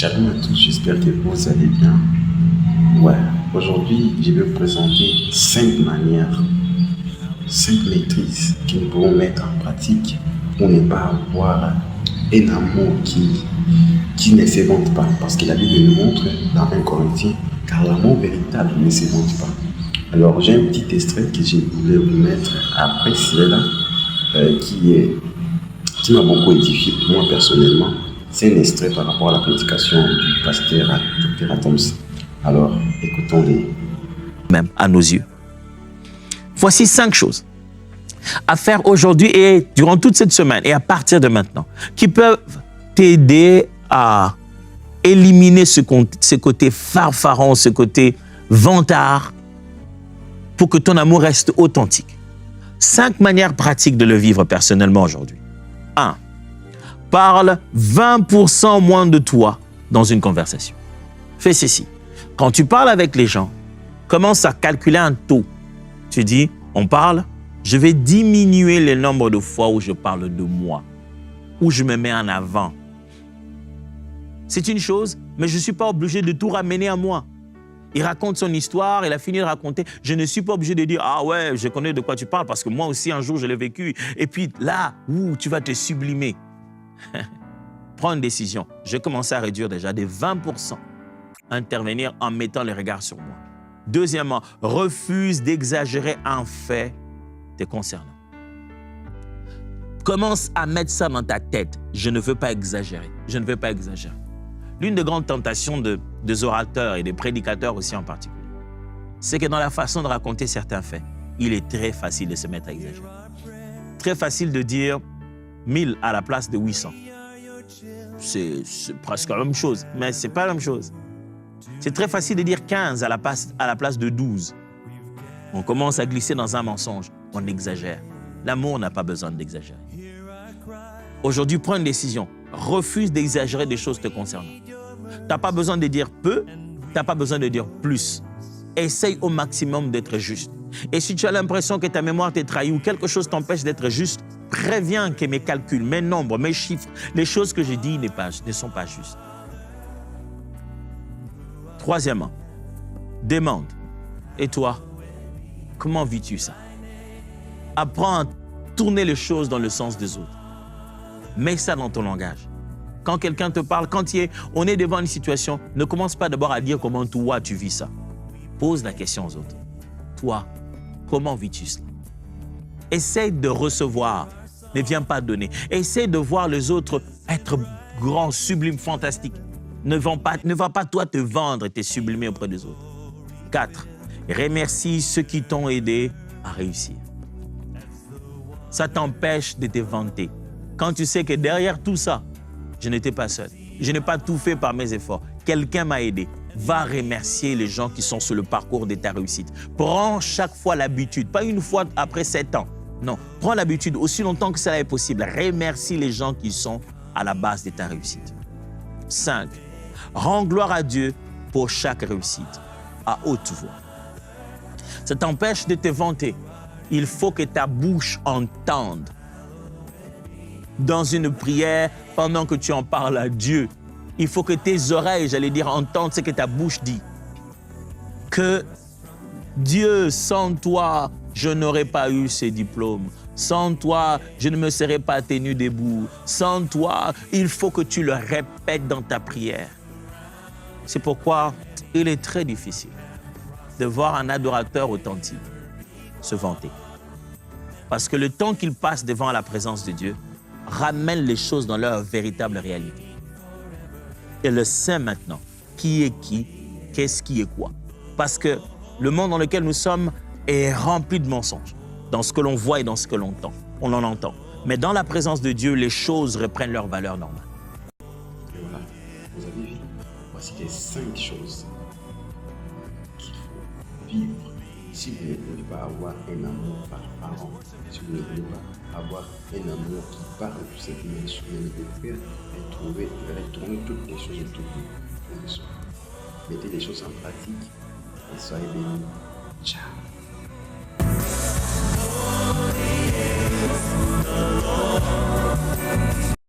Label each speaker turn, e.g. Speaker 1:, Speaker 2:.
Speaker 1: Shalom à tous, j'espère que vous allez bien. Ouais, aujourd'hui, je vais vous présenter 5 manières, 5 maîtrises que nous pouvons mettre en pratique pour ne pas avoir un amour qui ne s'évente pas. Parce que la Bible nous montre dans 1 Corinthiens, car l'amour véritable ne s'évente pas. Alors, j'ai un petit extrait que je voulais vous mettre après celui-là, qui m'a beaucoup édifié moi personnellement. C'est un extrait par rapport à la prédication du pasteur Dr. Adams. Alors, écoutons-les.
Speaker 2: Même à nos yeux. Voici 5 choses à faire aujourd'hui et durant toute cette semaine et à partir de maintenant qui peuvent t'aider à éliminer ce côté farfaron, ce côté vantard pour que ton amour reste authentique. 5 manières pratiques de le vivre personnellement aujourd'hui. 1. Parle 20% moins de toi dans une conversation. Fais ceci. Quand tu parles avec les gens, commence à calculer un taux. Tu dis, on parle, je vais diminuer le nombre de fois où je parle de moi, où je me mets en avant. C'est une chose, mais je ne suis pas obligé de tout ramener à moi. Il raconte son histoire, il a fini de raconter. Je ne suis pas obligé de dire, ah ouais, je connais de quoi tu parles parce que moi aussi un jour je l'ai vécu. Et puis là, tu vas te sublimer. Prends une décision. Je vais commencer à réduire déjà des 20%. Intervenir en mettant les regards sur moi. Deuxièmement, refuse d'exagérer un fait te concernant. Commence à mettre ça dans ta tête. Je ne veux pas exagérer. Je ne veux pas exagérer. L'une des grandes tentations des orateurs et des prédicateurs aussi en particulier, c'est que dans la façon de raconter certains faits, il est très facile de se mettre à exagérer. Très facile de dire 1000 à la place de 800. C'est presque la même chose, mais ce n'est pas la même chose. C'est très facile de dire 15 à la place de 12. On commence à glisser dans un mensonge, on exagère. L'amour n'a pas besoin d'exagérer. Aujourd'hui, prends une décision. Refuse d'exagérer des choses te concernant. Tu n'as pas besoin de dire peu, tu n'as pas besoin de dire plus. Essaye au maximum d'être juste. Et si tu as l'impression que ta mémoire t'est trahie ou quelque chose t'empêche d'être juste, préviens que mes calculs, mes nombres, mes chiffres, les choses que j'ai dites ne sont pas justes. Troisièmement, demande. Et toi, comment vis-tu ça? Apprends à tourner les choses dans le sens des autres. Mets ça dans ton langage. Quand quelqu'un te parle, on est devant une situation, ne commence pas d'abord à dire comment toi tu vis ça. Pose la question aux autres. Toi, comment vis-tu cela? Essaye de recevoir, ne viens pas donner. Essaye de voir les autres être grands, sublimes, fantastiques. Ne va pas toi te vendre et te sublimer auprès des autres. 4. Remercie ceux qui t'ont aidé à réussir. Ça t'empêche de te vanter. Quand tu sais que derrière tout ça, je n'étais pas seul. Je n'ai pas tout fait par mes efforts. Quelqu'un m'a aidé. Va remercier les gens qui sont sur le parcours de ta réussite. Prends chaque fois l'habitude, pas une fois après 7 ans. Non, prends l'habitude aussi longtemps que cela est possible. Remercie les gens qui sont à la base de ta réussite. 5. Rends gloire à Dieu pour chaque réussite, à haute voix. Ça t'empêche de te vanter. Il faut que ta bouche entende. Dans une prière, pendant que tu en parles à Dieu, il faut que tes oreilles, entendent ce que ta bouche dit. Que Dieu, sans toi, je n'aurais pas eu ces diplômes. Sans toi, je ne me serais pas tenu debout. Sans toi, il faut que tu le répètes dans ta prière. C'est pourquoi il est très difficile de voir un adorateur authentique se vanter. Parce que le temps qu'il passe devant la présence de Dieu ramène les choses dans leur véritable réalité. Il le sait maintenant, qui est qui, qu'est-ce qui est quoi. Parce que le monde dans lequel nous sommes est rempli de mensonges, dans ce que l'on voit et dans ce que l'on entend. On en entend. Mais dans la présence de Dieu, les choses reprennent leur valeur normale.
Speaker 1: Et voilà, vous avez vu, voici les 5 choses qu'il faut vivre si vous ne voulez pas avoir un amour par parent, si vous ne voulez pas avoir un amour qui parle tout simplement sur le cœur et retourner toutes les choses autour de vous. Mettez les choses en pratique et soyez bénis. Ciao.